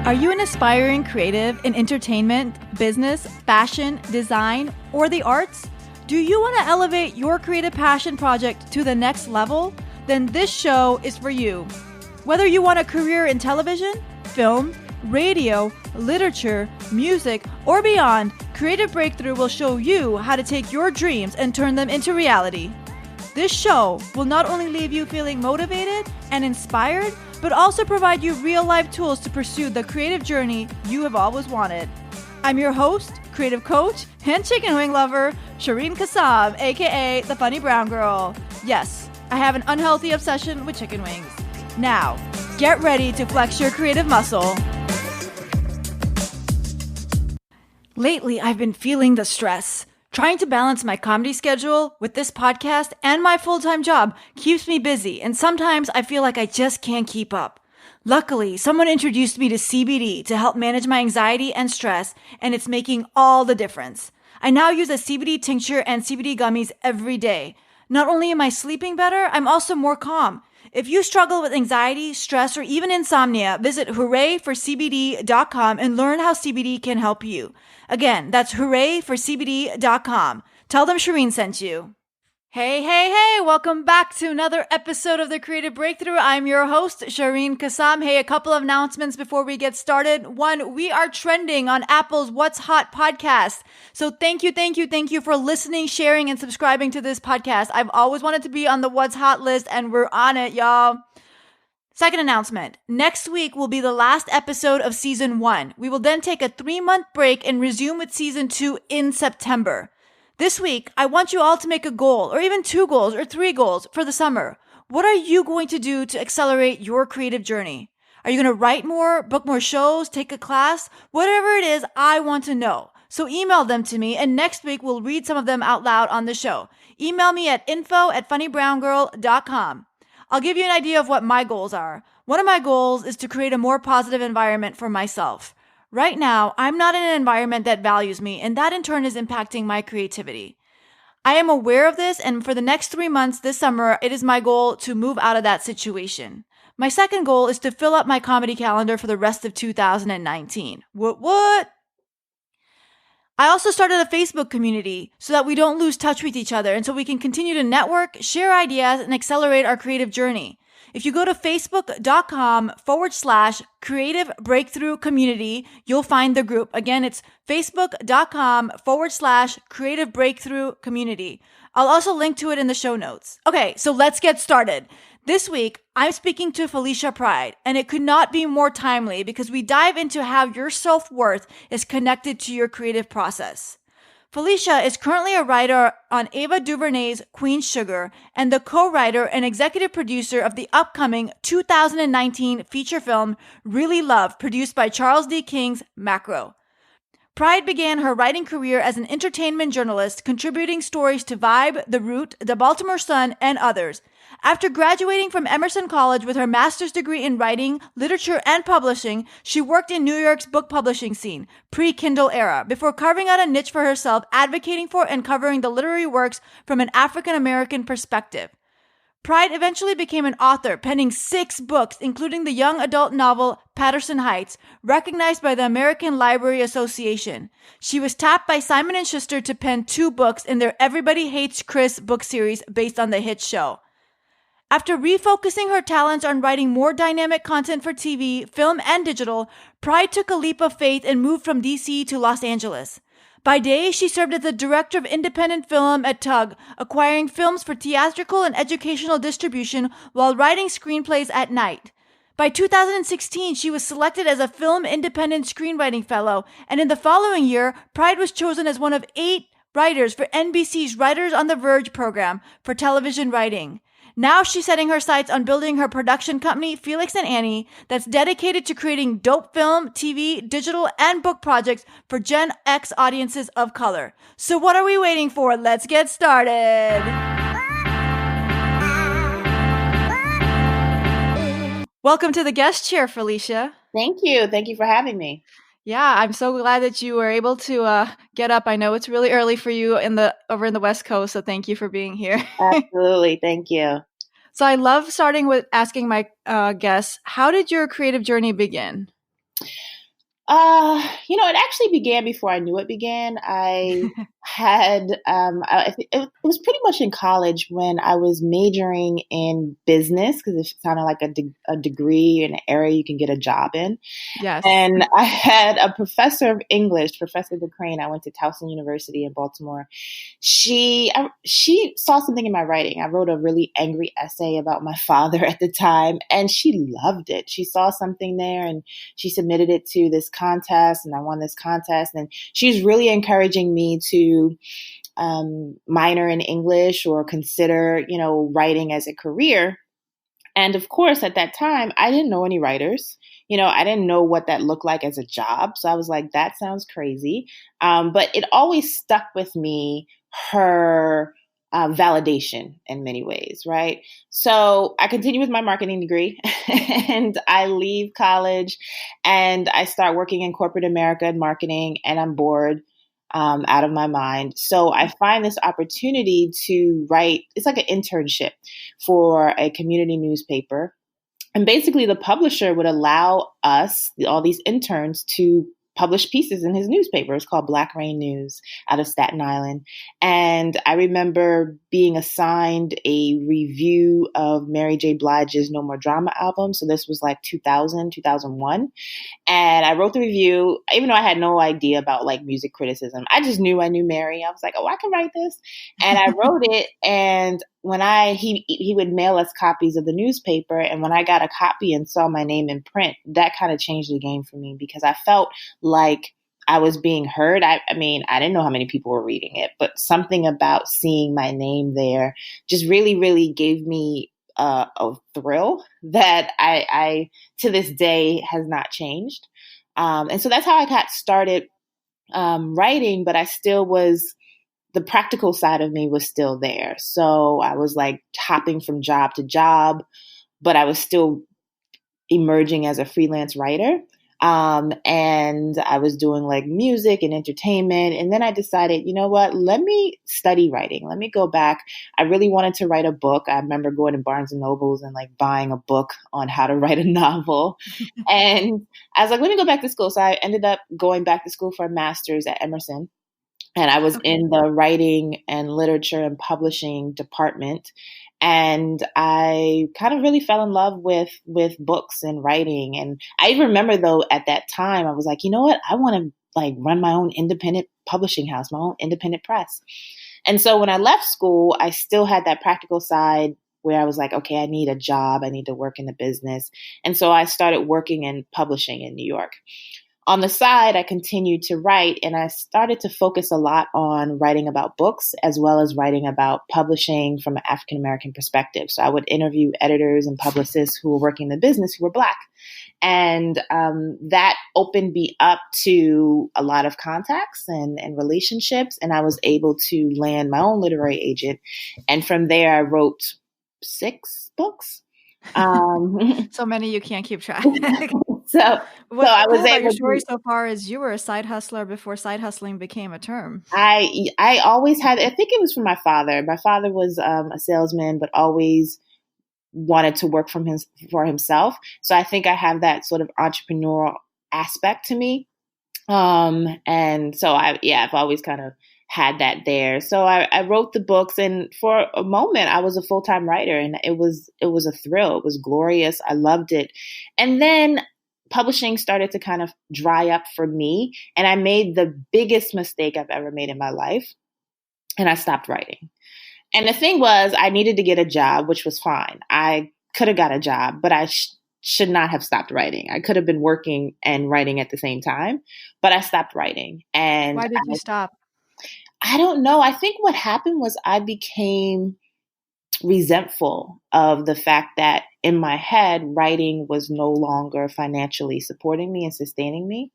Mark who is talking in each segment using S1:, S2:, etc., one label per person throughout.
S1: Are you an aspiring creative in entertainment, business, fashion, design, or the arts? Do you want to elevate your creative passion project to the next level? Then this show is for you. Whether you want a career in television, film, radio, literature, music, or beyond, Creative Breakthrough will show you how to take your dreams and turn them into reality. This show will not only leave you feeling motivated and inspired, but also provide you real-life tools to pursue the creative journey you have always wanted. I'm your host, creative coach, and chicken wing lover, Shireen Kassam, aka the Funny Brown Girl. Yes, I have an unhealthy obsession with chicken wings. Now, get ready to flex your creative muscle. Lately, I've been feeling the stress. Trying to balance my comedy schedule with this podcast and my full-time job keeps me busy, and sometimes I feel like I just can't keep up. Luckily, someone introduced me to CBD to help manage my anxiety and stress, and it's making all the difference. I now use a CBD tincture and CBD gummies every day. Not only am I sleeping better, I'm also more calm. If you struggle with anxiety, stress, or even insomnia, visit hoorayforcbd.com and learn how CBD can help you. Again, that's hoorayforcbd.com. Tell them Shireen sent you. Hey, welcome back to another episode of The Creative Breakthrough. I'm your host, Shireen Kassam. Hey, a couple of announcements before we get started. One, we are trending on Apple's What's Hot podcast. So thank you for listening, sharing, and subscribing to this podcast. I've always wanted to be on the What's Hot list, and we're on it, y'all. Second announcement. Next week will be the last episode of Season 1. We will then take a 3-month break and resume with Season 2 in September. This week, I want you all to make a goal, or even 2 goals, or 3 goals for the summer. What are you going to do to accelerate your creative journey? Are you going to write more, book more shows, take a class? Whatever it is, I want to know. So email them to me, and next week we'll read some of them out loud on the show. Email me at info@funnybrown.com. I'll give you an idea of what my goals are. One of my goals is to create a more positive environment for myself. Right now, I'm not in an environment that values me, and that in turn is impacting my creativity. I am aware of this, and for the next 3 months this summer, it is my goal to move out of that situation. My second goal is to fill up my comedy calendar for the rest of 2019. What? I also started a Facebook community so that we don't lose touch with each other and so we can continue to network, share ideas, and accelerate our creative journey. If you go to facebook.com/creative breakthrough community, you'll find the group. Again, it's facebook.com/creative breakthrough community. I'll also link to it in the show notes. Okay, so let's get started. This week, I'm speaking to Felicia Pride, and it could not be more timely because we dive into how your self-worth is connected to your creative process. Felicia is currently a writer on Ava DuVernay's Queen Sugar and the co-writer and executive producer of the upcoming 2019 feature film Really Love, produced by Charles D. King's Macro. Pride began her writing career as an entertainment journalist, contributing stories to Vibe, The Root, The Baltimore Sun, and others. After graduating from Emerson College with her master's degree in writing, literature, and publishing, she worked in New York's book publishing scene, pre-Kindle era, before carving out a niche for herself, advocating for and covering the literary works from an African-American perspective. Pride eventually became an author, penning 6 books, including the young adult novel Patterson Heights, recognized by the American Library Association. She was tapped by Simon & Schuster to pen 2 books in their Everybody Hates Chris book series based on the hit show. After refocusing her talents on writing more dynamic content for TV, film, and digital, Pride took a leap of faith and moved from DC to Los Angeles. By day, she served as the director of independent film at Tug, acquiring films for theatrical and educational distribution while writing screenplays at night. By 2016, she was selected as a Film Independent Screenwriting Fellow, and in the following year, Pride was chosen as one of 8 writers for NBC's Writers on the Verge program for television writing. Now she's setting her sights on building her production company, Felix and Annie, that's dedicated to creating dope film, TV, digital, and book projects for Gen X audiences of color. So what are we waiting for? Let's get started. Welcome to the guest chair, Felicia.
S2: Thank you. Thank you for having me.
S1: Yeah, I'm so glad that you were able to get up. I know it's really early for you over in the West Coast, so thank you for being here.
S2: Absolutely. Thank you.
S1: So I love starting with asking my guests, how did your creative journey begin?
S2: It actually began before I knew it began. I had, it was pretty much in college when I was majoring in business because it sounded like a degree in an area you can get a job in.
S1: Yes.
S2: And I had a professor of English, Professor DeCrane. I went to Towson University in Baltimore. She saw something in my writing. I wrote a really angry essay about my father at the time, and she loved it. She saw something there, and she submitted it to this contest, and I won this contest. And she's really encouraging me to minor in English or consider, writing as a career. And of course, at that time, I didn't know any writers. I didn't know what that looked like as a job. So I was like, that sounds crazy. But it always stuck with me, her validation in many ways, right? So I continue with my marketing degree and I leave college and I start working in corporate America in marketing, and I'm bored. Out of my mind. So I find this opportunity to write, it's like an internship for a community newspaper. And basically, the publisher would allow us, all these interns, to publish pieces in his newspaper. It's called Black Rain News out of Staten Island. And I remember being assigned a review of Mary J. Blige's No More Drama album. So this was like 2000, 2001. And I wrote the review, even though I had no idea about like music criticism. I just knew I knew Mary. I was like, oh, I can write this. And I wrote it. And when he would mail us copies of the newspaper. And when I got a copy and saw my name in print, that kind of changed the game for me because I felt like I was being heard. I mean, I didn't know how many people were reading it, but something about seeing my name there just really, really gave me a thrill that I to this day has not changed. And so that's how I got started writing, but I still was, the practical side of me was still there. So I was like hopping from job to job, but I was still emerging as a freelance writer. And I was doing like music and entertainment. And then I decided, you know what, let me study writing. Let me go back. I really wanted to write a book. I remember going to Barnes and Nobles and like buying a book on how to write a novel. And I was like, let me go back to school. So I ended up going back to school for a master's at Emerson. And I was
S1: Okay.
S2: in the writing and literature and publishing department. And I kind of really fell in love with books and writing. And I even remember though, at that time, I was like, you know what? I want to like run my own independent publishing house, my own independent press. And so when I left school, I still had that practical side where I was like, okay, I need a job. I need to work in the business. And so I started working in publishing in New York. On the side, I continued to write, and I started to focus a lot on writing about books as well as writing about publishing from an African American perspective. So I would interview editors and publicists who were working in the business who were Black. And that opened me up to a lot of contacts and relationships. And I was able to land my own literary agent. And from there, I wrote 6 books.
S1: So many you can't keep track.
S2: So
S1: What's
S2: I was
S1: cool about your
S2: able
S1: story
S2: to.
S1: so far is you were a side hustler before side hustling became a term.
S2: I always had. I think it was from my father. My father was a salesman, but always wanted to work for himself. So I think I have that sort of entrepreneurial aspect to me. And so I've always kind of had that there. So I wrote the books, and for a moment I was a full-time writer, and it was a thrill. It was glorious. I loved it. And then publishing started to kind of dry up for me, and I made the biggest mistake I've ever made in my life, and I stopped writing. And the thing was, I needed to get a job, which was fine. I could have got a job, but I should not have stopped writing. I could have been working and writing at the same time, but I stopped writing. And
S1: Why did you stop?
S2: I don't know. I think what happened was I became resentful of the fact that in my head, writing was no longer financially supporting me and sustaining me.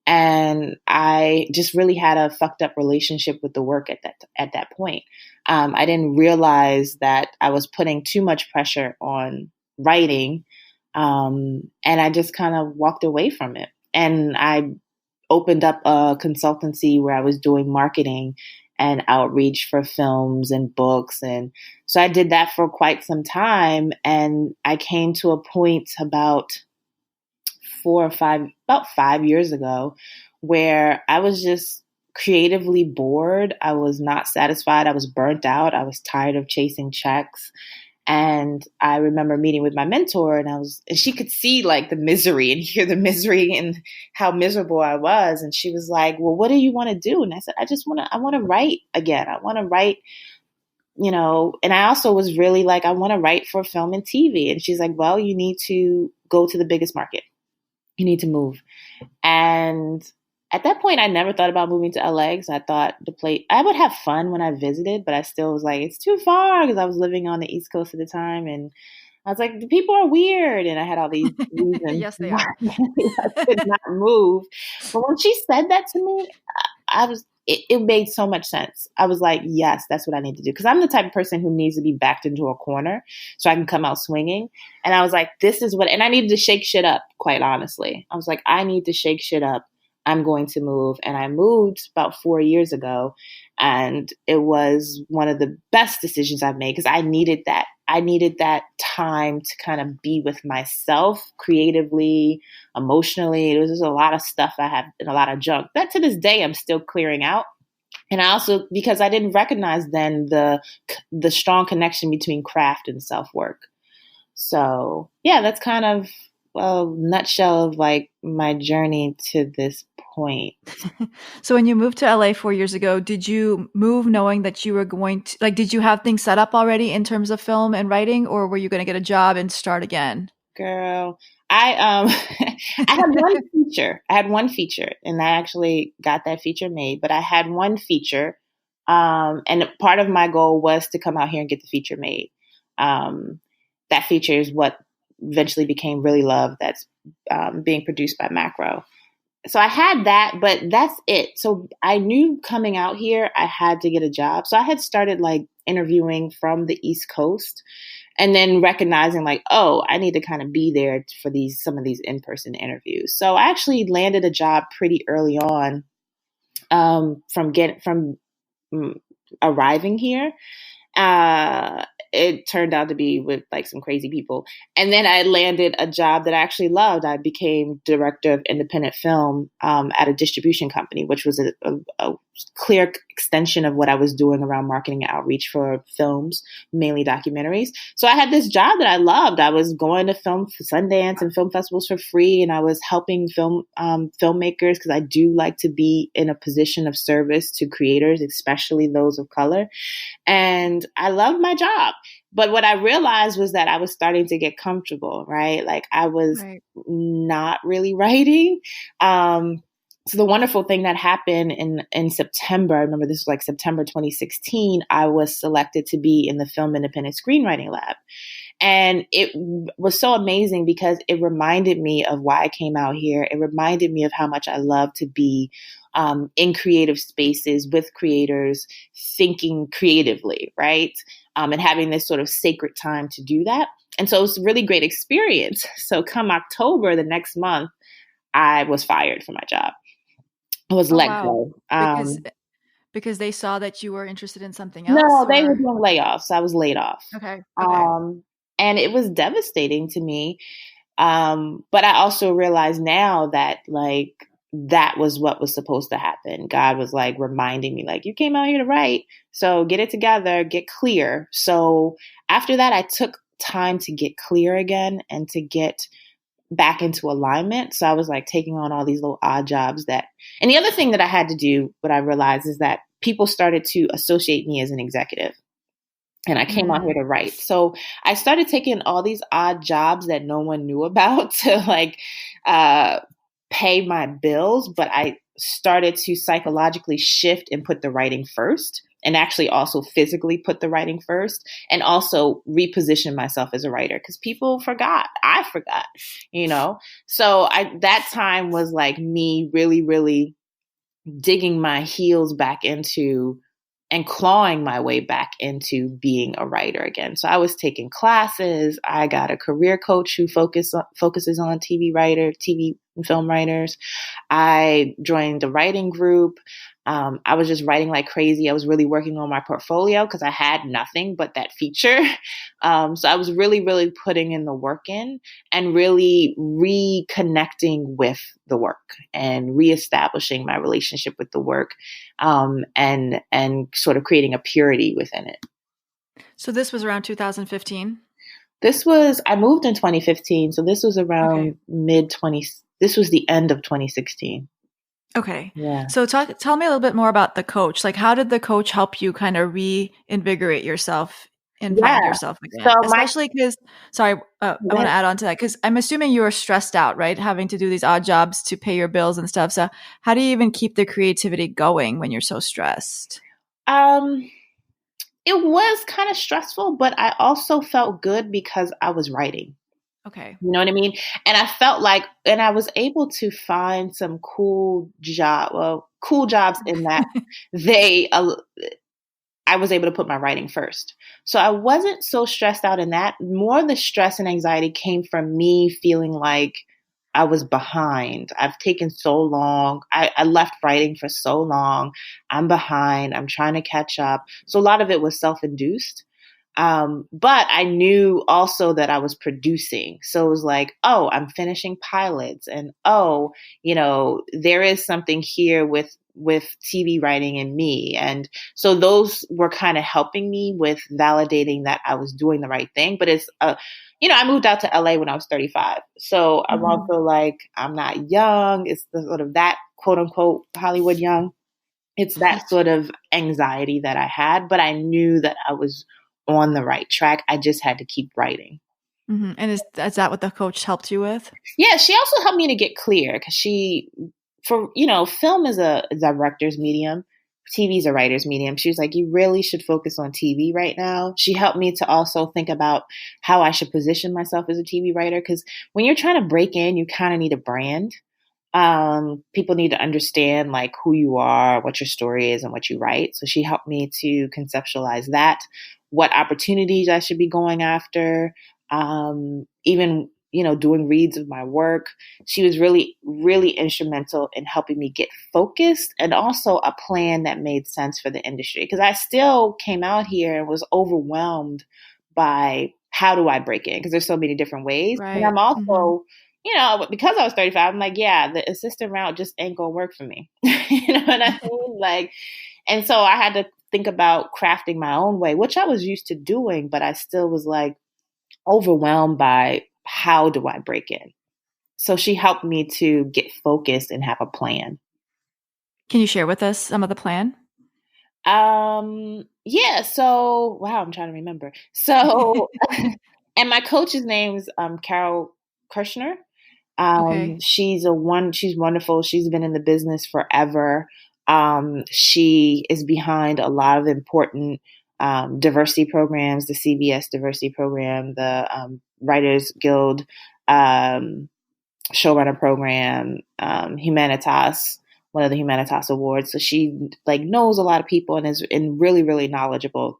S2: And I just really had a fucked up relationship with the work at that point. I didn't realize that I was putting too much pressure on writing, and I just kind of walked away from it. And I opened up a consultancy where I was doing marketing and outreach for films and books. And so I did that for quite some time. And I came to a point about about 5 years ago, where I was just creatively bored. I was not satisfied. I was burnt out. I was tired of chasing checks. And I remember meeting with my mentor, and she could see like the misery and hear the misery and how miserable I was. And she was like, well, what do you want to do? And I said, I want to write again. I want to write, and I also was really like, I want to write for film and TV. And she's like, well, you need to go to the biggest market. You need to move. And at that point, I never thought about moving to LA because I thought I would have fun when I visited, but I still was like, it's too far because I was living on the East Coast at the time. And I was like, the people are weird. And I had all these reasons
S1: Yes, they
S2: why
S1: are.
S2: I could not move. But when she said that to me, it made so much sense. I was like, yes, that's what I need to do. Because I'm the type of person who needs to be backed into a corner so I can come out swinging. And I was like, and I needed to shake shit up, quite honestly. I was like, I need to shake shit up. I'm going to move. And I moved about 4 years ago. And it was one of the best decisions I've made because I needed that. I needed that time to kind of be with myself creatively, emotionally. There was just a lot of stuff I had and a lot of junk that to this day I'm still clearing out. And I also, because I didn't recognize then the strong connection between craft and self-work. So yeah, that's kind of a nutshell of like my journey to this point.
S1: So when you moved to LA 4 years ago, did you move knowing that you were going to, like, did you have things set up already in terms of film and writing, or were you going to get a job and start again?
S2: Girl, I I had one feature. I had one feature, and I actually got that feature made. But I had one feature, and part of my goal was to come out here and get the feature made. That feature is what eventually became Really Love. That's being produced by Macro. So I had that, but that's it. So I knew coming out here, I had to get a job. So I had started like interviewing from the East Coast and then recognizing like, oh, I need to kind of be there for some of these in-person interviews. So I actually landed a job pretty early on from arriving here. It turned out to be with like some crazy people. And then I landed a job that I actually loved. I became director of independent film at a distribution company, which was a clear extension of what I was doing around marketing and outreach for films, mainly documentaries. So I had this job that I loved. I was going to film Sundance and film festivals for free, and I was helping filmmakers because I do like to be in a position of service to creators, especially those of color. And I loved my job. But what I realized was that I was starting to get comfortable, right? Like I was not really writing. So the wonderful thing that happened in September, I remember this was like September 2016, I was selected to be in the Film Independent Screenwriting Lab. And it was so amazing because it reminded me of why I came out here. It reminded me of how much I love to be in creative spaces with creators, thinking creatively, right? And having this sort of sacred time to do that. And so it was a really great experience. So come October, the next month, I was fired from my job. I was let go.
S1: Because they saw that you were interested in something else,
S2: No, they were
S1: or?
S2: doing layoffs. I was laid off.
S1: Okay.
S2: And it was devastating to me. But I also realize now that like that was what was supposed to happen. God was like reminding me, like, you came out here to write, so get it together, get clear. So after that, I took time to get clear again and to get back into alignment. So I was like taking on all these little odd jobs and the other thing that I had to do, what I realized is that people started to associate me as an executive. And I came out here to write. So I started taking all these odd jobs that no one knew about to like pay my bills. But I started to psychologically shift and put the writing first, and actually also physically put the writing first, and also reposition myself as a writer because people forgot. I forgot, So that time was like me really, really digging my heels back into and clawing my way back into being a writer again. So I was taking classes. I got a career coach who focuses on TV and film writers. I joined a writing group. I was just writing like crazy. I was really working on my portfolio because I had nothing but that feature. So I was really, really putting in the work in and really reconnecting with the work and reestablishing my relationship with the work, and sort of creating a purity within it.
S1: So this was around 2015?
S2: I moved in 2015. So this was
S1: Okay.
S2: around this was the end of 2016.
S1: Okay.
S2: Yeah.
S1: So tell me a little bit more about the coach. Like, how did the coach help you kind of reinvigorate yourself and find
S2: Yeah.
S1: yourself
S2: So
S1: again? Especially because, sorry, I want to add on to that because I'm assuming you were stressed out, right? Having to do these odd jobs to pay your bills and stuff. So how do you even keep the creativity going when you're so stressed?
S2: um, it was kind of stressful, but I also felt good because I was writing.
S1: Okay.
S2: You know what I mean? And I felt like, and I was able to find some cool jobs in that they, I was able to put my writing first. So I wasn't so stressed out in that. More the stress and anxiety came from me feeling like I was behind. I've taken so long. I left writing for so long. I'm behind. I'm trying to catch up. So a lot of it was self induced. But I knew also that I was producing. So it was like, oh, I'm finishing pilots, and oh, there is something here with TV writing in me. And so those were kind of helping me with validating that I was doing the right thing. But it's I moved out to LA when I was 35. So I'm
S1: Mhm.
S2: also like, I'm not young. It's the sort of that quote unquote Hollywood young. It's that sort of anxiety that I had, but I knew that I was on the right track. I just had to keep writing.
S1: Mhm. And is that what the coach helped you with?
S2: Yeah, she also helped me to get clear because film is a director's medium. TV is a writer's medium. She was like, you really should focus on TV right now. She helped me to also think about how I should position myself as a TV writer. Because when you're trying to break in, you kind of need a brand. People need to understand like who you are, what your story is, and what you write. So she helped me to conceptualize that, what opportunities I should be going after, even doing reads of my work. She was really, really instrumental in helping me get focused and also a plan that made sense for the industry. Because I still came out here and was overwhelmed by how do I break in? Because there's so many different ways, and
S1: Right.
S2: I'm
S1: Mhm.
S2: also because I was 35, I'm like, yeah, the assistant route just ain't gonna work for me. You know what I mean? Like, and so I had to think about crafting my own way, which I was used to doing, but I still was like overwhelmed by how do I break in? So she helped me to get focused and have a plan.
S1: Can you share with us some of the plan?
S2: Yeah, so wow, I'm trying to remember. So and my coach's name's Carol Kirshner.
S1: Okay.
S2: She's wonderful. She's been in the business forever. She is behind a lot of important diversity programs, the CBS diversity program, the Writers Guild um, showrunner program, Humanitas, one of the Humanitas awards. So she like knows a lot of people and is really, really knowledgeable.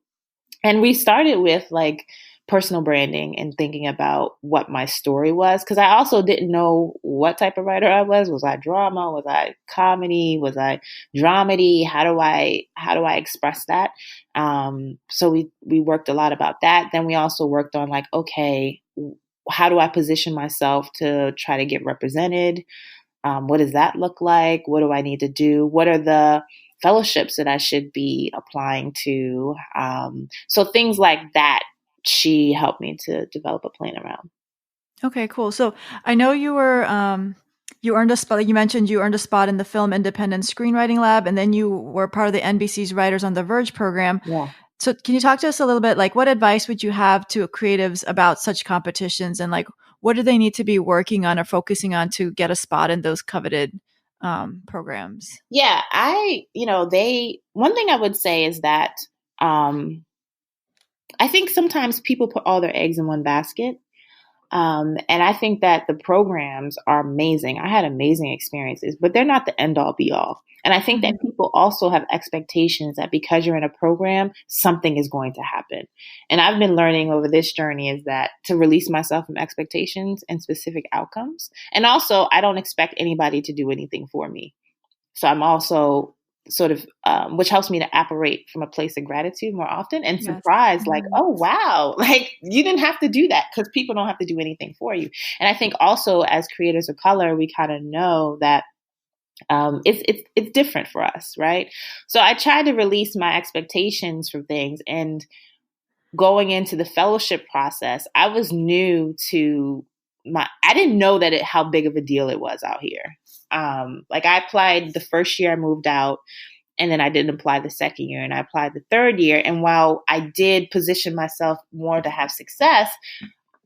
S2: And we started with like personal branding and thinking about what my story was because I also didn't know what type of writer I was. Was I drama? Was I comedy? Was I dramedy? How do I express that? So we worked a lot about that. Then we also worked on like, okay, how do I position myself to try to get represented? What does that look like? What do I need to do? What are the fellowships that I should be applying to? So things like that, she helped me to develop a plan around.
S1: Okay, cool. So I know you earned a spot. Like you mentioned you earned a spot in the Film Independent Screenwriting Lab, and then you were part of the NBC's Writers on the Verge program.
S2: Yeah.
S1: So can you talk to us a little bit, like what advice would you have to creatives about such competitions, and like what do they need to be working on or focusing on to get a spot in those coveted programs?
S2: Yeah. One thing I would say is that um, I think sometimes people put all their eggs in one basket. And I think that the programs are amazing. I had amazing experiences, but they're not the end all be all. And I think
S1: Mhm.
S2: that people also have expectations that because you're in a program, something is going to happen. And I've been learning over this journey is that to release myself from expectations and specific outcomes. And also, I don't expect anybody to do anything for me. So I'm also sort of, which helps me to operate from a place of gratitude more often and
S1: Yes.
S2: surprise, like, oh, wow, like you didn't have to do that, because people don't have to do anything for you. And I think also as creators of color, we kind of know that it's different for us, right? So I tried to release my expectations from things, and going into the fellowship process, I was new to I didn't know that how big of a deal it was out here. Like I applied the first year I moved out, and then I didn't apply the second year, and I applied the third year. And while I did position myself more to have success,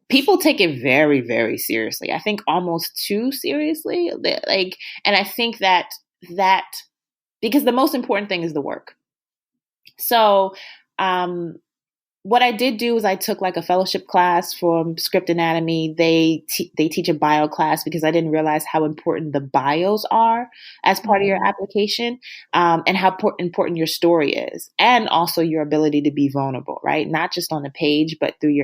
S2: people take it very, very seriously. I think almost too seriously. Like, and I think that because the most important thing is the work. So, what I did do is I took like a fellowship class from Script Anatomy. They teach a bio class, because I didn't realize how important the bios are as part of your application, and how important your story is, and also your ability to be vulnerable, right? Not just on the page, but through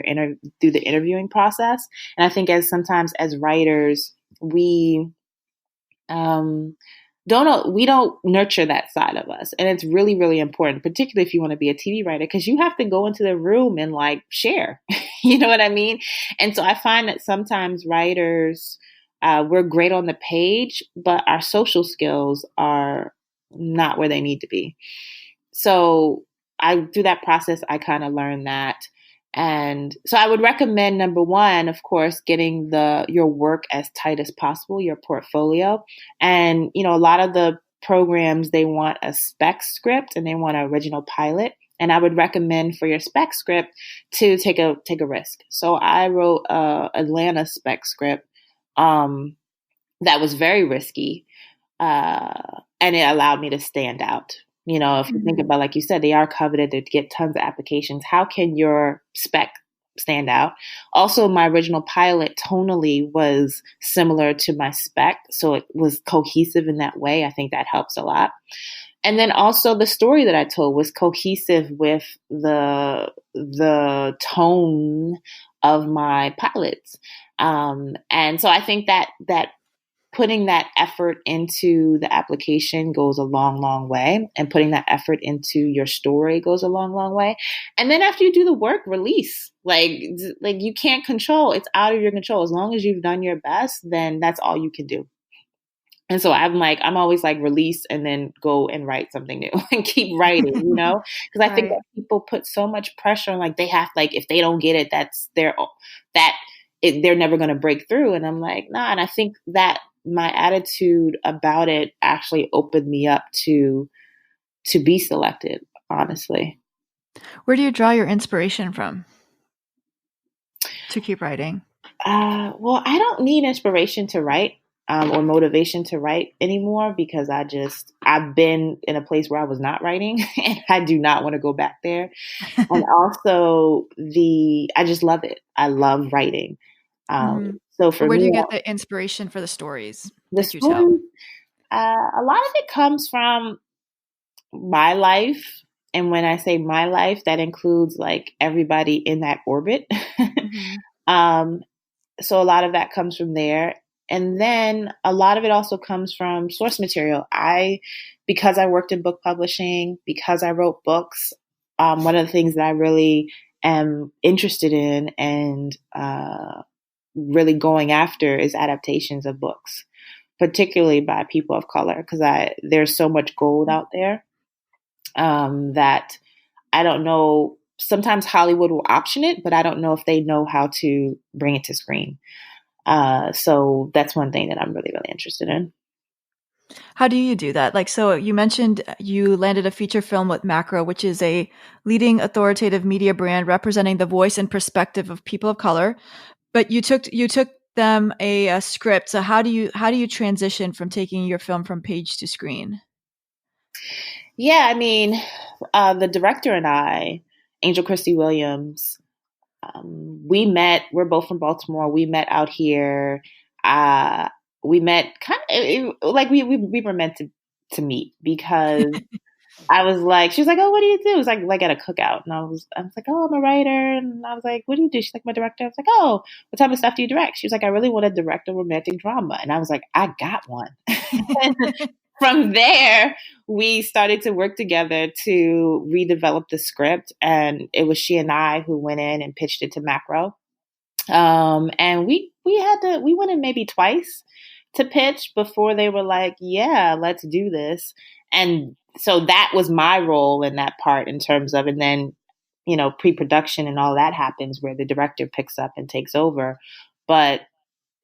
S2: through the interviewing process. And I think sometimes as writers, we don't nurture that side of us. And it's really, really important, particularly if you want to be a TV writer, because you have to go into the room and like share, you know what I mean? And so I find that sometimes writers, we're great on the page, but our social skills are not where they need to be. So through that process, I kind of learned that. And so I would recommend, number one, of course, getting your work as tight as possible, your portfolio. And, a lot of the programs, they want a spec script and they want an original pilot. And I would recommend for your spec script to take a risk. So I wrote a Atlanta spec script that was very risky, and it allowed me to stand out. If you think about, like you said, they are coveted, they get tons of applications. How can your spec stand out? Also, my original pilot tonally was similar to my spec, so it was cohesive in that way. I think that helps a lot. And then also the story that I told was cohesive with the tone of my pilots. And so I think that putting that effort into the application goes a long, long way, and putting that effort into your story goes a long, long way. And then after you do the work, release. Like you can't control, it's out of your control. As long as you've done your best, then that's all you can do. And so I'm always like, release and then go and write something new and keep writing, because I think that people put so much pressure on, like, they have, like, if they don't get it, they're never going to break through. And I'm like, nah. And I think that my attitude about it actually opened me up to be selected, honestly.
S1: Where do you draw your inspiration from to keep writing?
S2: Well, I don't need inspiration to write, or motivation to write anymore, because I've been in a place where I was not writing, and I do not want to go back there. And also I just love it. I love writing. So for me,
S1: where do you get the inspiration for the stories that you tell?
S2: A lot of it comes from my life. And when I say my life, that includes like everybody in that orbit. So a lot of that comes from there. And then a lot of it also comes from source material. Because I worked in book publishing, because I wrote books, one of the things that I really am interested in and really going after is adaptations of books, particularly by people of color, because there's so much gold out there that I don't know. Sometimes Hollywood will option it, but I don't know if they know how to bring it to screen. So that's one thing that I'm really, really interested in.
S1: How do you do that? Like, so you mentioned you landed a feature film with Macro, which is a leading authoritative media brand representing the voice and perspective of people of color. But you took them a script. So how do you transition from taking your film from page to screen?
S2: Yeah, I mean, the director and I, Angel Christie Williams, we met. We're both from Baltimore. We met out here. We met kind of like we were meant to meet, because I was like, she was like, oh, what do you do? It was like at a cookout. And I was like, oh, I'm a writer. And I was like, what do you do? She's like, my director. I was like, oh, what type of stuff do you direct? She was like, I really want to direct a romantic drama. And I was like, I got one. from there, we started to work together to redevelop the script. And it was she and I who went in and pitched it to Macro. And we went in maybe twice to pitch before they were like, yeah, let's do this. And so that was my role in that part in terms of, and then, pre-production and all that happens where the director picks up and takes over. But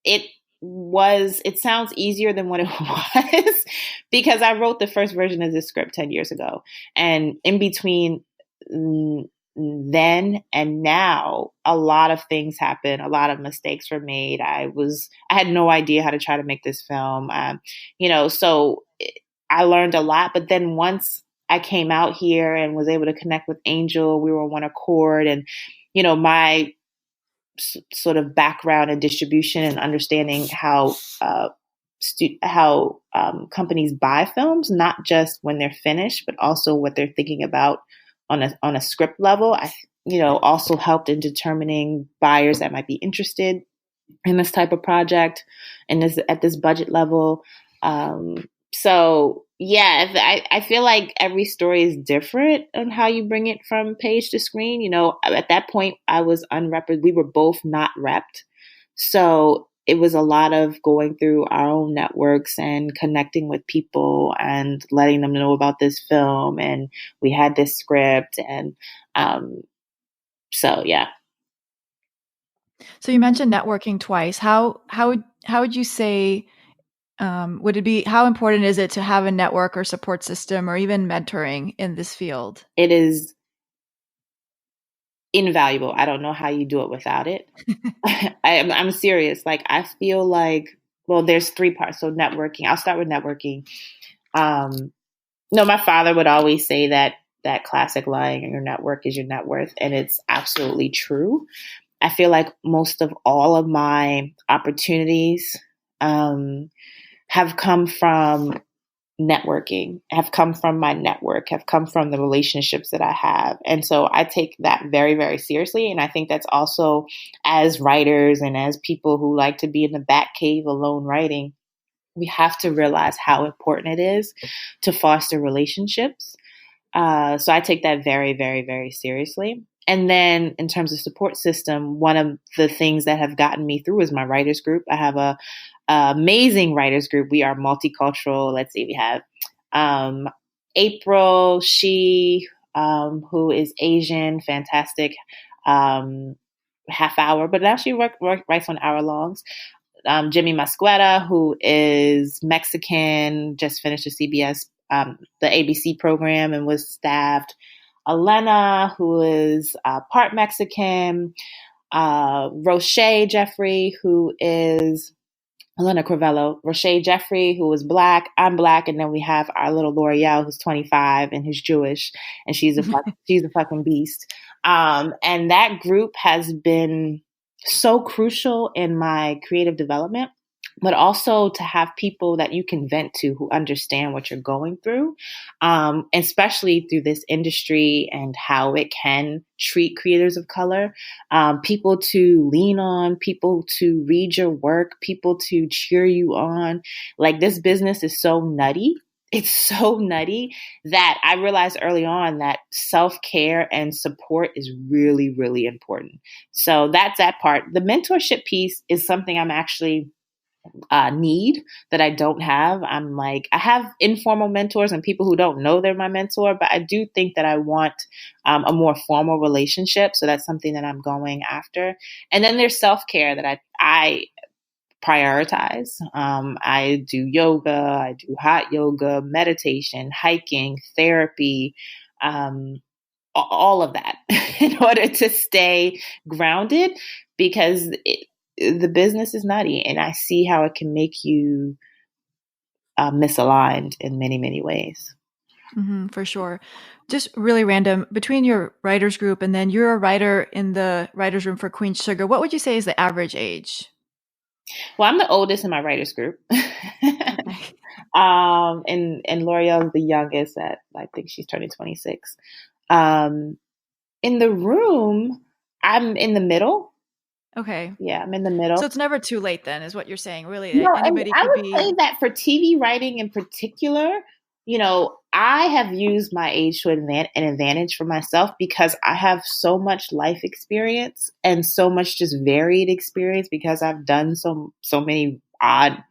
S2: it it sounds easier than what it was because I wrote the first version of this script 10 years ago. And in between then and now, a lot of things happened. A lot of mistakes were made. I had no idea how to try to make this film. So I learned a lot. But then once I came out here and was able to connect with Angel, we were on one accord. And, my sort of background in distribution and understanding how companies buy films, not just when they're finished, but also what they're thinking about on a script level. I also helped in determining buyers that might be interested in this type of project and at this budget level. So yeah, I feel like every story is different on how you bring it from page to screen. At that point I was unrepresented. We were both not repped. So it was a lot of going through our own networks and connecting with people and letting them know about this film. And we had this script. And so, yeah.
S1: So you mentioned networking twice. How would you say, would it be, how important is it to have a network or support system or even mentoring in this field?
S2: It is invaluable. I don't know how you do it without it. I'm serious. Like, I feel like, well, there's three parts. So networking, I'll start with networking. My father would always say that classic line, your network is your net worth. And it's absolutely true. I feel like most of all of my opportunities have come from networking, have come from my network, have come from the relationships that I have. And so I take that very, very seriously. And I think that's also, as writers and as people who like to be in the back cave alone writing, we have to realize how important it is to foster relationships. So I take that very, very, very seriously. And then in terms of support system, one of the things that have gotten me through is my writers group. I have a amazing writers group. We are multicultural. Let's see, we have April, who is Asian, fantastic, half hour, but now she writes on hour longs. Jimmy Masquetta, who is Mexican, just finished the CBS, the ABC program and was staffed. Elena, who is part Mexican. Roche Jeffrey, who is Elena Crivello. Roche Jeffrey, who is Black. I'm Black. And then we have our little L'Oreal, who's 25 and who's Jewish. And she's a fucking beast. And that group has been so crucial in my creative development, but also to have people that you can vent to who understand what you're going through, especially through this industry and how it can treat creators of color, people to lean on, people to read your work, people to cheer you on. Like, this business is so nutty. It's so nutty that I realized early on that self-care and support is really, really important. So that's that part. The mentorship piece is something I'm actually need that I don't have. I have informal mentors and people who don't know they're my mentor, but I do think that I want a more formal relationship. So that's something that I'm going after. And then there's self-care that I prioritize. I do yoga, I do hot yoga, meditation, hiking, therapy, all of that in order to stay grounded, because the business is nutty and I see how it can make you misaligned in many, many ways.
S1: Mm-hmm, for sure. Just really random, between your writers group and then you're a writer in the writers room for Queen Sugar, what would you say is the average age?
S2: Well, I'm the oldest in my writers group. Okay. And L'Oreal is the youngest at, I think she's turning 26. In the room, I'm in the middle.
S1: Okay.
S2: Yeah, I'm in the
S1: So
S2: middle.
S1: it's never too late then, is what you're saying. Really,
S2: No, and
S1: anybody
S2: I
S1: could
S2: would
S1: be.
S2: say that for TV writing in particular, I have used my age to an advantage for myself because I have so much life experience and so much just varied experience because I've done so many odd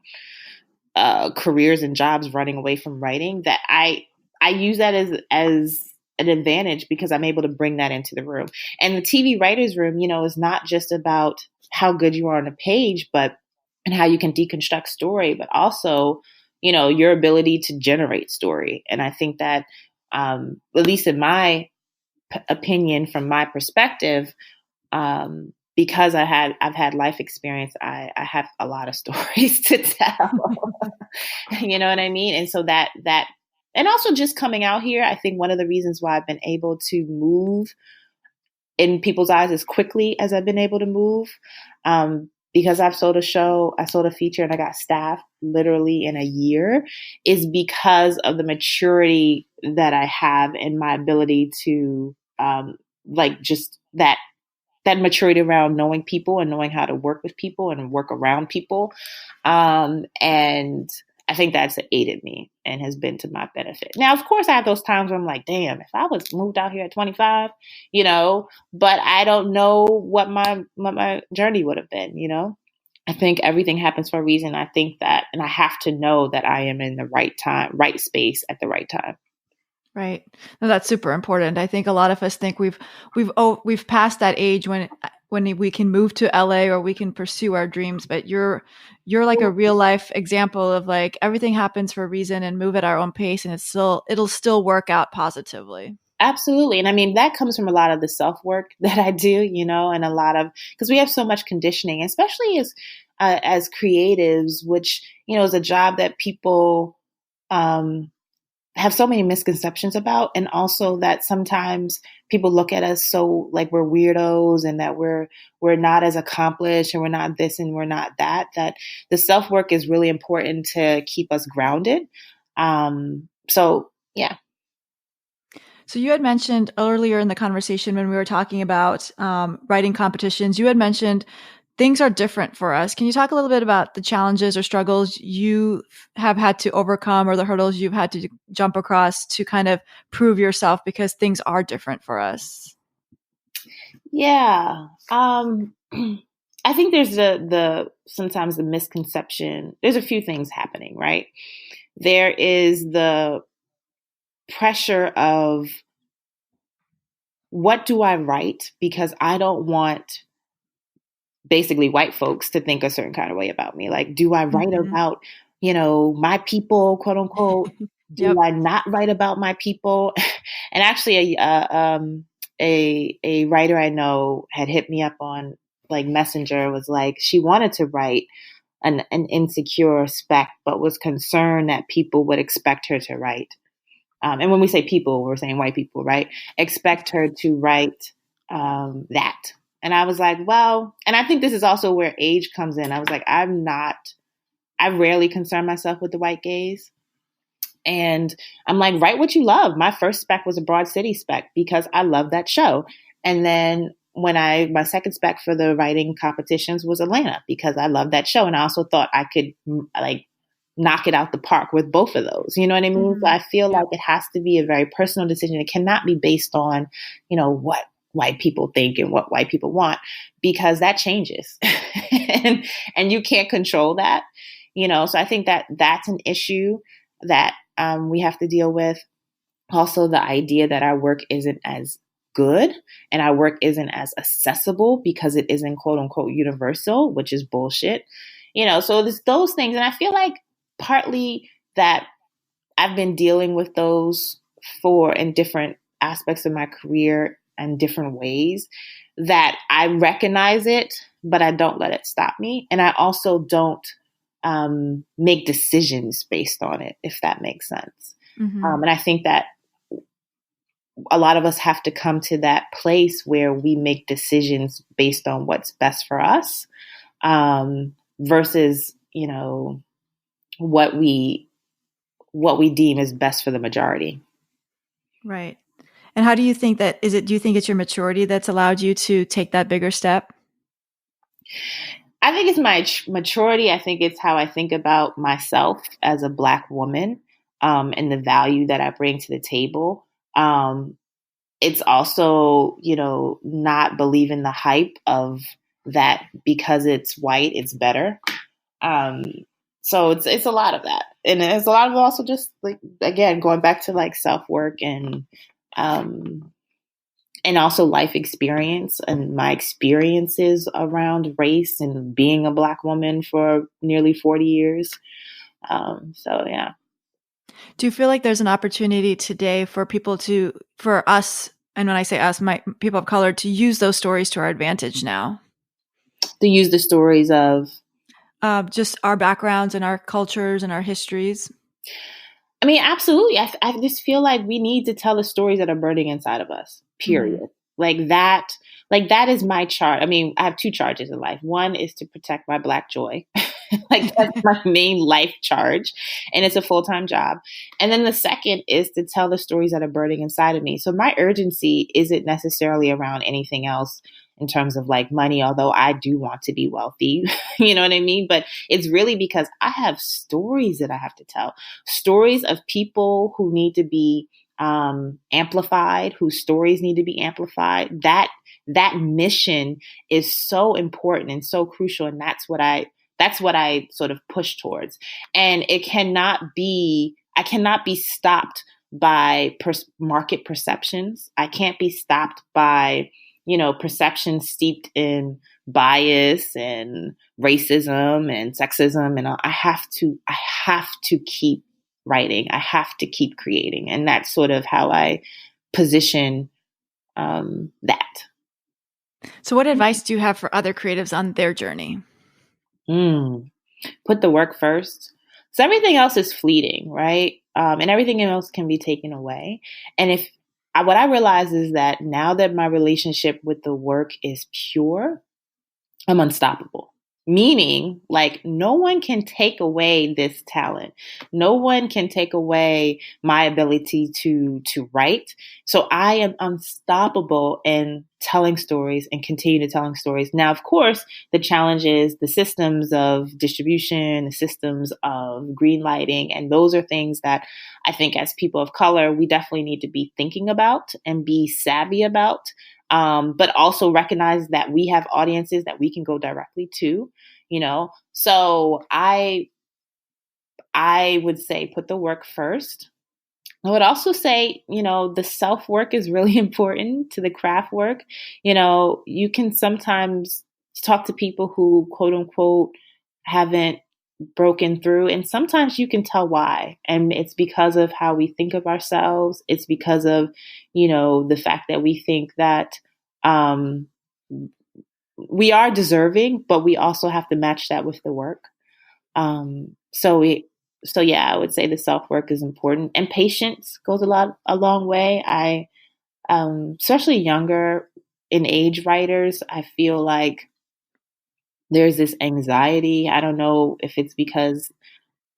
S2: careers and jobs running away from writing that I use that as an advantage because I'm able to bring that into the room. And the TV writers room, is not just about how good you are on a page, but and how you can deconstruct story, but also, your ability to generate story. And I think that, at least in my opinion, from my perspective, because I've had life experience, I have a lot of stories to tell. You know what I mean? And so that and also just coming out here, I think one of the reasons why I've been able to move in people's eyes as quickly as I've been able to move, because I've sold a show, I sold a feature, and I got staff literally in a year, is because of the maturity that I have and my ability to, like, just that maturity around knowing people and knowing how to work with people and work around people. And I think that's aided me and has been to my benefit. Now, of course, I have those times where I'm like, damn, if I was moved out here at 25, but I don't know what my journey would have been. I think everything happens for a reason. I think that, and I have to know that I am in the right time, right space at the right time.
S1: Right. No, that's super important. I think a lot of us think we've passed that age when we can move to LA or we can pursue our dreams, but you're like a real life example of like everything happens for a reason and move at our own pace and it'll still work out positively.
S2: Absolutely. And I mean, that comes from a lot of the self work that I do, and a lot of, because we have so much conditioning, especially as creatives, which, is a job that people, have so many misconceptions about. And also that sometimes people look at us so like we're weirdos and that we're not as accomplished and we're not this and we're not that the self work is really important to keep us grounded. So yeah.
S1: So you had mentioned earlier in the conversation when we were talking about writing competitions, you had mentioned things are different for us. Can you talk a little bit about the challenges or struggles you have had to overcome or the hurdles you've had to jump across to kind of prove yourself because things are different for us?
S2: Yeah. I think there's the sometimes the misconception. There's a few things happening, right? There is the pressure of what do I write because I don't want basically white folks to think a certain kind of way about me. Like, do I write
S1: Mm-hmm.
S2: about, my people, quote unquote? Do
S1: Yep.
S2: I not write about my people? And actually, a writer I know had hit me up on like Messenger, was like, she wanted to write an insecure spec, but was concerned that people would expect her to write. And when we say people, we're saying white people, right? Expect her to write that. And I was like, well, and I think this is also where age comes in. I was like, I rarely concern myself with the white gaze. And I'm like, write what you love. My first spec was a Broad City spec because I love that show. And then my second spec for the writing competitions was Atlanta because I love that show. And I also thought I could like knock it out the park with both of those. You know what I mean?
S1: Mm-hmm.
S2: So I feel
S1: Yep.
S2: like it has to be a very personal decision. It cannot be based on, what white people think and what white people want, because that changes and you can't control that, so I think that that's an issue that we have to deal with. Also, the idea that our work isn't as good and our work isn't as accessible because it isn't quote unquote universal, which is bullshit. So there's those things. And I feel like partly that I've been dealing with those in different aspects of my career and different ways, that I recognize it, but I don't let it stop me. And I also don't make decisions based on it, if that makes sense.
S1: Mm-hmm.
S2: And I think that a lot of us have to come to that place where we make decisions based on what's best for us, versus, what we deem as best for the majority.
S1: Right. And how do you think do you think it's your maturity that's allowed you to take that bigger step?
S2: I think it's my maturity. I think it's how I think about myself as a Black woman, and the value that I bring to the table. It's also, not believing the hype of that because it's white, it's better. Um, so it's a lot of that, and it's a lot of also just like, again, going back to like self work um, and also life experience and my experiences around race and being a Black woman for nearly 40 years. So yeah.
S1: Do you feel like there's an opportunity today for for us, and when I say us, my people of color, to use those stories to our advantage now?
S2: To use the stories of,
S1: Just our backgrounds and our cultures and our histories.
S2: I mean, absolutely. I just feel like we need to tell the stories that are burning inside of us,
S1: Mm-hmm.
S2: period. Like that is my charge. I mean, I have two charges in life. One is to protect my Black joy. Like that's my main life charge. And it's a full-time job. And then the second is to tell the stories that are burning inside of me. So my urgency isn't necessarily around anything else in terms of like money, although I do want to be wealthy. You know what I mean? But it's really because I have stories that I have to tell, stories of people who need to be amplified, whose stories need to be amplified. That mission is so important and so crucial, and that's what I sort of push towards. And it cannot be, I cannot be stopped by market perceptions. I can't be stopped by, perceptions steeped in bias and racism and sexism and all. I have to keep writing. I have to keep creating. And that's sort of how I position that.
S1: So, what advice do you have for other creatives on their journey?
S2: Mm. Put the work first. So everything else is fleeting, right? And everything else can be taken away. And what I realize is that now that my relationship with the work is pure, I'm unstoppable. Meaning, like, no one can take away this talent. No one can take away my ability to write. So I am unstoppable in telling stories and continue to telling stories. Now, of course, the challenge is the systems of distribution, the systems of greenlighting, and those are things that I think as people of color, we definitely need to be thinking about and be savvy about. But also recognize that we have audiences that we can go directly to, So I would say put the work first. I would also say, the self work is really important to the craft work. You can sometimes talk to people who, quote unquote, haven't broken through, and sometimes you can tell why. And it's because of how we think of ourselves. It's because of, the fact that we think that um, we are deserving, but we also have to match that with the work. Um, so we, so yeah, I would say the self work is important, and patience goes a long way. Especially younger in age writers, I feel like there's this anxiety. I don't know if it's because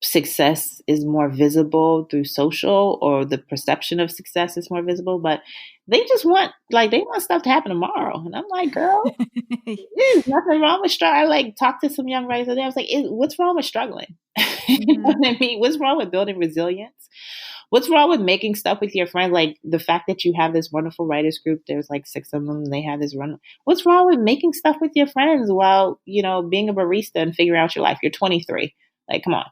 S2: success is more visible through social, or the perception of success is more visible, but they want stuff to happen tomorrow. And I'm like, girl, there's nothing wrong with struggle. I like talked to some young writers today. I was like, what's wrong with struggling? You know
S1: Mm-hmm.
S2: what I mean? What's wrong with building resilience? What's wrong with making stuff with your friends? Like the fact that you have this wonderful writers group, there's like 6 of them, and they have this run. What's wrong with making stuff with your friends while, being a barista and figuring out your life? You're 23. Like, come on.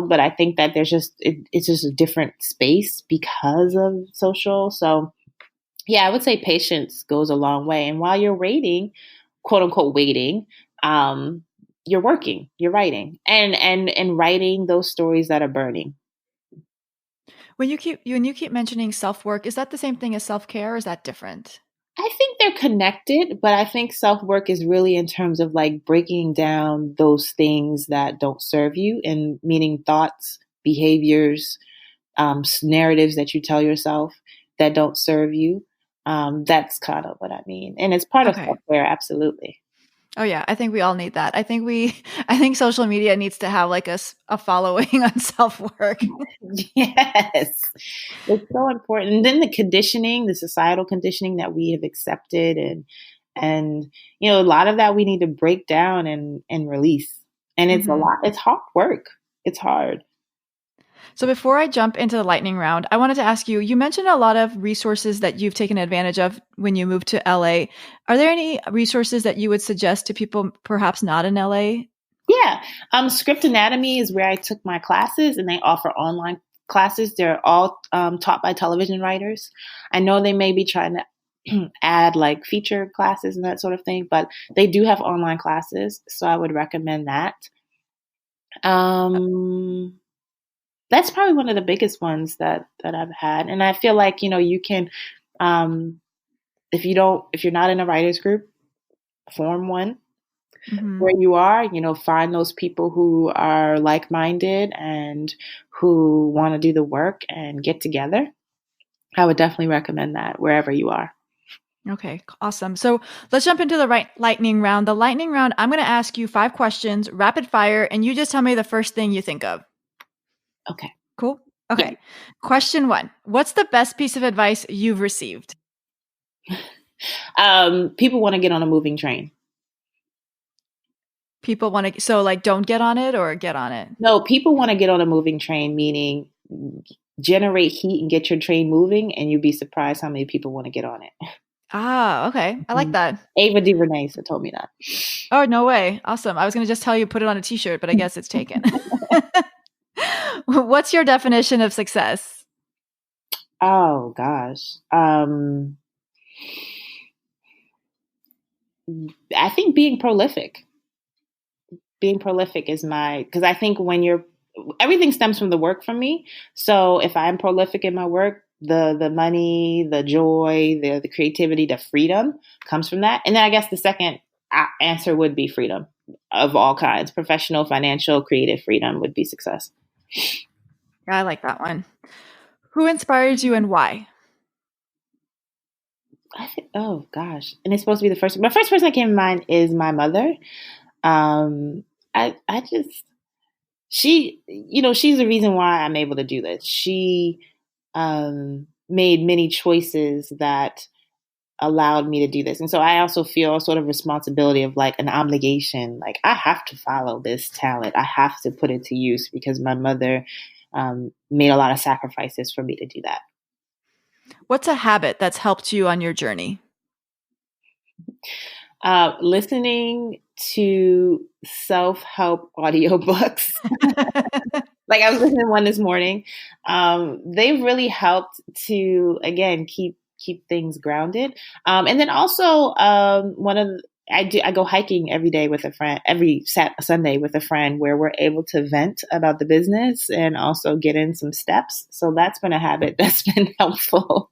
S2: But I think that it's just a different space because of social. So yeah, I would say patience goes a long way. And while you're waiting, quote unquote, waiting, you're working, you're writing and writing those stories that are burning.
S1: When you keep mentioning self work, is that the same thing as self care, or is that different?
S2: I think they're connected, but I think self work is really in terms of like breaking down those things that don't serve you, and meaning thoughts, behaviors, narratives that you tell yourself that don't serve you. That's kind of what I mean. And it's part of
S1: Okay.
S2: self care, absolutely.
S1: Oh yeah, I think we all need that. I think social media needs to have like a following on self work.
S2: Yes, it's so important. And then the conditioning, the societal conditioning that we have accepted And, a lot of that we need to break down and release. And it's a lot. It's hard work. It's hard.
S1: So before I jump into the lightning round, I wanted to ask you, you mentioned a lot of resources that you've taken advantage of when you moved to LA. Are there any resources that you would suggest to people perhaps not in LA?
S2: Yeah. Script Anatomy is where I took my classes, and they offer online classes. They're all taught by television writers. I know they may be trying to add like feature classes and that sort of thing, but they do have online classes. So I would recommend that. That's probably one of the biggest ones that I've had. And I feel like, you can, if you're not in a writer's group, form one. Where you are, find those people who are like-minded and who want to do the work and get together. I would definitely recommend that wherever you are.
S1: Okay, awesome. So let's jump into the lightning round. The lightning round, I'm going to ask you 5 questions, rapid fire, and you just tell me the first thing you think of.
S2: Okay.
S1: Cool? Okay. Yeah. Question 1. What's the best piece of advice you've received?
S2: People want to get on a moving train.
S1: People want to, so like don't get on it or get on it?
S2: No, people want to get on a moving train, meaning generate heat and get your train moving, and you'd be surprised how many people want to get on it.
S1: Ah, okay. I like that.
S2: Ava DuVernay told me that.
S1: Oh, no way. Awesome. I was going to just tell you put it on a t-shirt, but I guess it's taken. What's your definition of success?
S2: Oh, gosh. I think being prolific. Being prolific is because I think everything stems from the work for me. So if I'm prolific in my work, the money, the joy, the creativity, the freedom comes from that. And then I guess the second answer would be freedom of all kinds. Professional, financial, creative freedom would be success.
S1: I like that one. Who inspires you and why?
S2: Oh gosh. And it's supposed to be the first. My first person that came to mind is my mother. She's the reason why I'm able to do this. She made many choices that allowed me to do this. And so I also feel a sort of responsibility of like an obligation. Like I have to follow this talent. I have to put it to use because my mother made a lot of sacrifices for me to do that.
S1: What's a habit that's helped you on your journey?
S2: Listening to self-help audiobooks. Like I was listening to one this morning. They've really helped to, again, keep things grounded. And then also I go hiking every day with a friend, every Sunday with a friend where we're able to vent about the business and also get in some steps. So that's been a habit that's been helpful.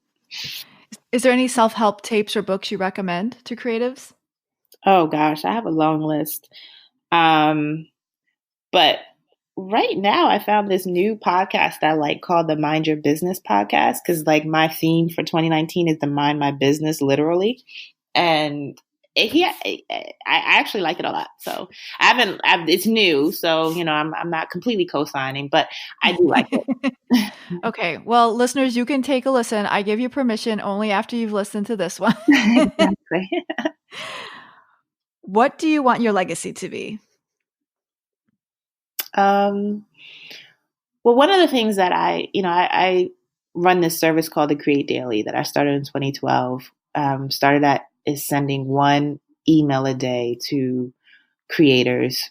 S1: Is there any self-help tapes or books you recommend to creatives?
S2: Oh gosh, I have a long list. But right now I found this new podcast I like called the Mind Your Business podcast. Cause like my theme for 2019 is to mind my business literally. And I actually like it a lot. So it's new. So, I'm not completely co-signing, but I do like it.
S1: Okay. Well, listeners, you can take a listen. I give you permission only after you've listened to this one.
S2: Exactly.
S1: What do you want your legacy to be?
S2: Well, one of the things that I run this service called the Create Daily that I started in 2012. Started at is sending one email a day to creators,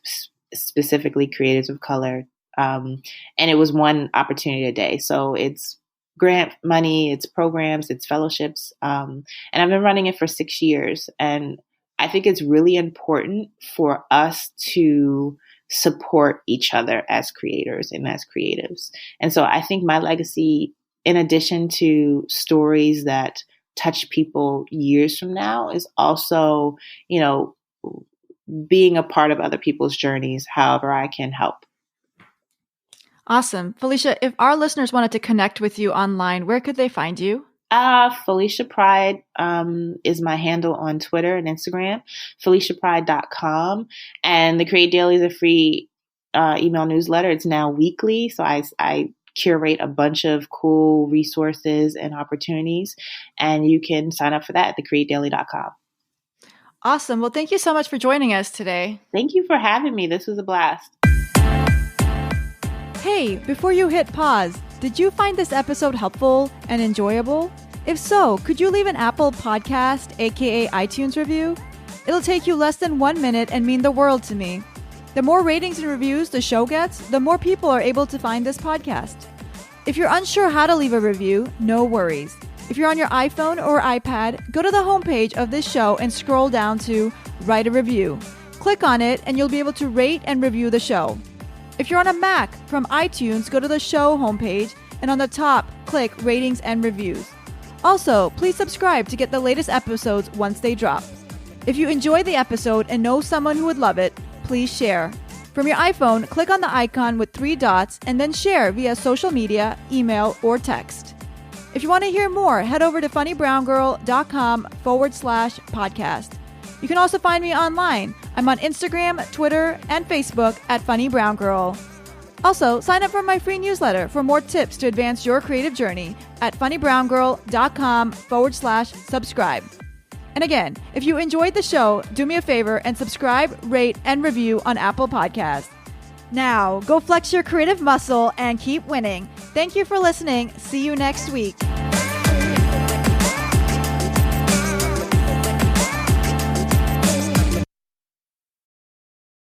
S2: specifically creators of color. And it was one opportunity a day. So it's grant money, it's programs, it's fellowships. And I've been running it for 6 years. And I think it's really important for us to support each other as creators and as creatives. And so I think my legacy, in addition to stories that touch people years from now, is also, being a part of other people's journeys, however I can help.
S1: Awesome. Felicia, if our listeners wanted to connect with you online, where could they find you?
S2: Felicia Pride is my handle on Twitter and Instagram, FeliciaPride.com. And the Create Daily is a free email newsletter. It's now weekly. So I curate a bunch of cool resources and opportunities. And you can sign up for that at thecreatedaily.com.
S1: Awesome. Well, thank you so much for joining us today.
S2: Thank you for having me. This was a blast.
S1: Hey, before you hit pause, did you find this episode helpful and enjoyable? If so, could you leave an Apple Podcast, aka iTunes review? It'll take you less than 1 minute and mean the world to me. The more ratings and reviews the show gets, the more people are able to find this podcast. If you're unsure how to leave a review, no worries. If you're on your iPhone or iPad, go to the homepage of this show and scroll down to Write a Review. Click on it and you'll be able to rate and review the show. If you're on a Mac, from iTunes, go to the show homepage and on the top, click Ratings and Reviews. Also, please subscribe to get the latest episodes once they drop. If you enjoyed the episode and know someone who would love it, please share. From your iPhone, click on the icon with 3 dots and then share via social media, email, or text. If you want to hear more, head over to funnybrown.com/podcast. You can also find me online. I'm on Instagram, Twitter, and Facebook at Funny Brown Girl. Also, sign up for my free newsletter for more tips to advance your creative journey at funnybrowngirl.com/subscribe. And again, if you enjoyed the show, do me a favor and subscribe, rate, and review on Apple Podcasts. Now, go flex your creative muscle and keep winning. Thank you for listening. See you next week.